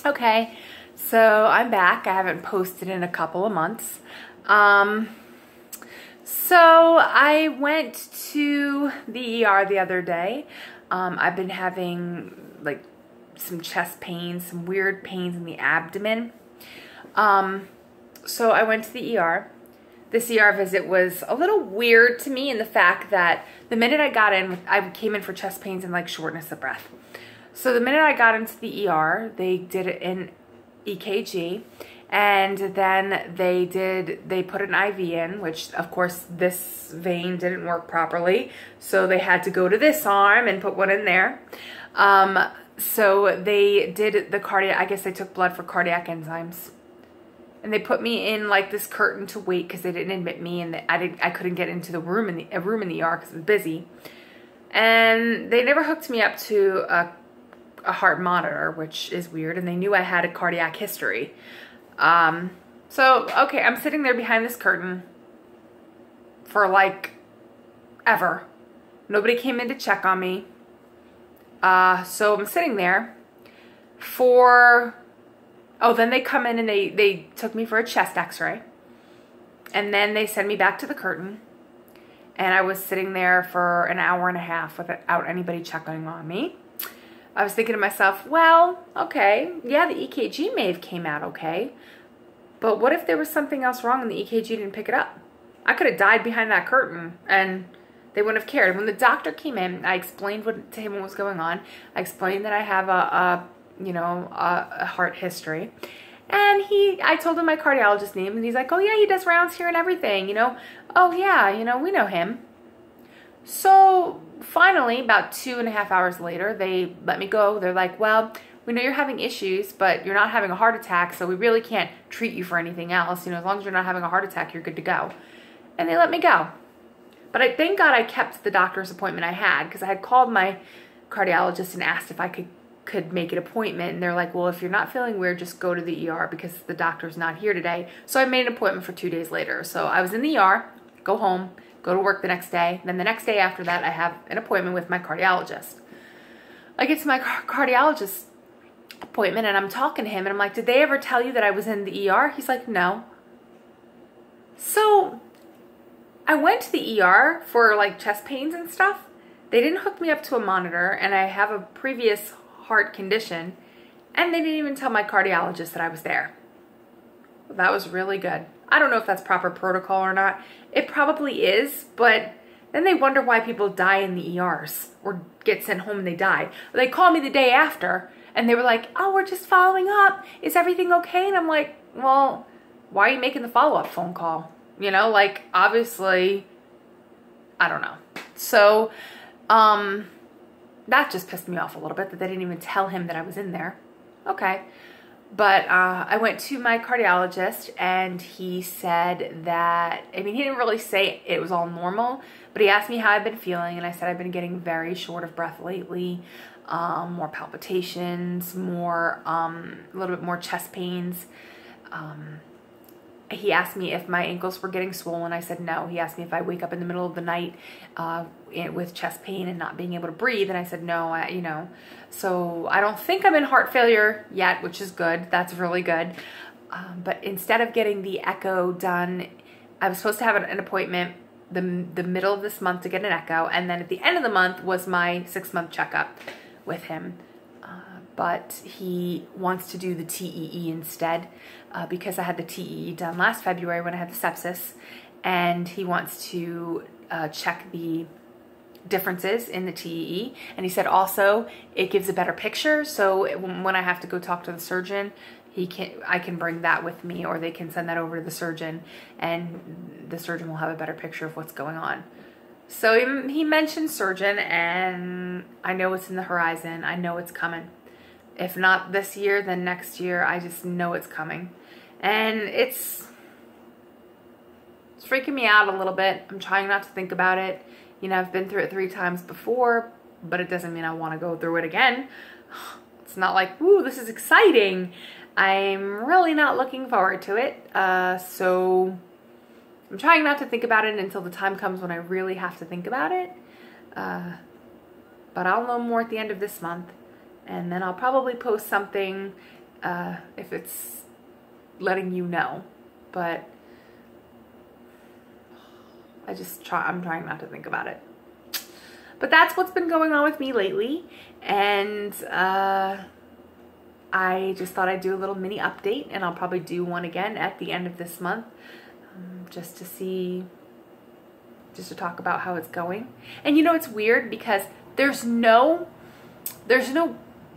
Okay, so I'm back. I haven't posted in a couple of months. So I went to the ER the other day. I've been having like some chest pains, some weird pains in the abdomen. So I went to the ER. This ER visit was a little weird to me in the fact that the minute I got in, I came in for chest pains and like shortness of breath. So the minute I got into the ER, they did an EKG, and then they put an IV in, which of course this vein didn't work properly, so they had to go to this arm and put one in there. So they did the cardiac, I guess they took blood for cardiac enzymes. And they put me in like this curtain to wait because they didn't admit me, and I couldn't get into the room in the ER because it was busy. And they never hooked me up to a heart monitor, which is weird, and they knew I had a cardiac history. So okay, I'm sitting there behind this curtain for like ever. Nobody came in to check on me. So I'm sitting there for, oh, then they come in and they took me for a chest x-ray. And then they send me back to the curtain. And I was sitting there for an hour and a half without anybody checking on me. I was thinking to myself, well, okay, yeah, the EKG may have came out okay. But what if there was something else wrong and the EKG didn't pick it up? I could have died behind that curtain and they wouldn't have cared. When the doctor came in, I explained to him what was going on. I explained that I have a heart history. And I told him my cardiologist name, and he's like, oh yeah, he does rounds here and everything, Oh yeah, we know him. So finally, about 2.5 hours later, they let me go. They're like, well, we know you're having issues, but you're not having a heart attack, so we really can't treat you for anything else. As long as you're not having a heart attack, you're good to go. And they let me go. But thank God I kept the doctor's appointment I had, because I had called my cardiologist and asked if I could make an appointment. And they're like, well, if you're not feeling weird, just go to the ER because the doctor's not here today. So I made an appointment for 2 days later. So I was in the ER, go home, go to work the next day. Then the next day after that, I have an appointment with my cardiologist. I get to my cardiologist appointment and I'm talking to him and I'm like, did they ever tell you that I was in the ER? He's like, no. So I went to the ER for like chest pains and stuff. They didn't hook me up to a monitor, and I have a previous heart condition, and they didn't even tell my cardiologist that I was there. That was really good. I don't know if that's proper protocol or not. It probably is, but then they wonder why people die in the ERs or get sent home and they die. They called me the day after, and they were like, oh, we're just following up. Is everything okay? And I'm like, well, why are you making the follow-up phone call? Obviously, I don't know. So, that just pissed me off a little bit that they didn't even tell him that I was in there. Okay. But I went to my cardiologist and he said that, he didn't really say it was all normal, but he asked me how I've been feeling, and I said I've been getting very short of breath lately, more palpitations, a little bit more chest pains. He asked me if my ankles were getting swollen. I said no. He asked me if I wake up in the middle of the night with chest pain and not being able to breathe, and I said no. So I don't think I'm in heart failure yet, which is good. That's really good. But instead of getting the echo done, I was supposed to have an appointment the middle of this month to get an echo, and then at the end of the month was my 6-month checkup with him. But he wants to do the TEE instead because I had the TEE done last February when I had the sepsis, and he wants to check the differences in the TEE, and he said also it gives a better picture, so when I have to go talk to the surgeon, I can bring that with me, or they can send that over to the surgeon, and the surgeon will have a better picture of what's going on. So he mentioned surgeon, and I know it's in the horizon. I know it's coming. If not this year, then next year. I just know it's coming. And it's freaking me out a little bit. I'm trying not to think about it. I've been through it 3 times before, but it doesn't mean I want to go through it again. It's not like, ooh, this is exciting. I'm really not looking forward to it. So I'm trying not to think about it until the time comes when I really have to think about it. But I'll know more at the end of this month. And then I'll probably post something if it's letting you know, but I'm trying not to think about it. But that's what's been going on with me lately, and I just thought I'd do a little mini update, and I'll probably do one again at the end of this month, just to talk about how it's going. And you know, it's weird because there's no,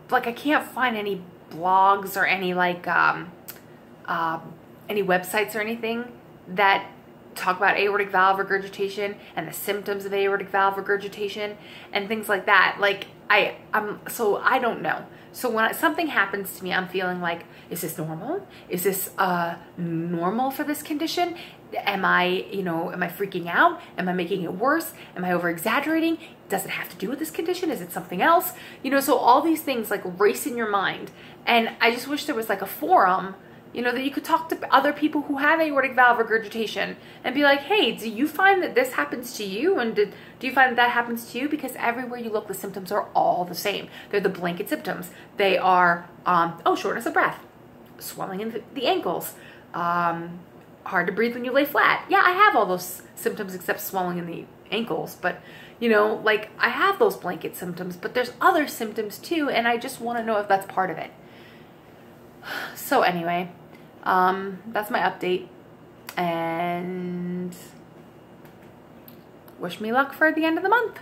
like, I can't find any blogs or any like any websites or anything that talk about aortic valve regurgitation and the symptoms of aortic valve regurgitation and things like that. Like so I don't know. So when something happens to me, I'm feeling like, is this normal? Is this normal for this condition? Am I freaking out? Am I making it worse? Am I over exaggerating? Does it have to do with this condition? Is it something else? You know, so all these things like race in your mind. And I just wish there was like a forum, you know, that you could talk to other people who have aortic valve regurgitation and be like, hey, do you find that this happens to you? And do you find that happens to you? Because everywhere you look, the symptoms are all the same. They're the blanket symptoms. They are, shortness of breath, swelling in the ankles, hard to breathe when you lay flat. Yeah, I have all those symptoms except swelling in the ankles, but you know, like, I have those blanket symptoms, but there's other symptoms too, and I just want to know if that's part of it. So anyway, that's my update, and wish me luck for the end of the month.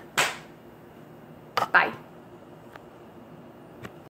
Bye.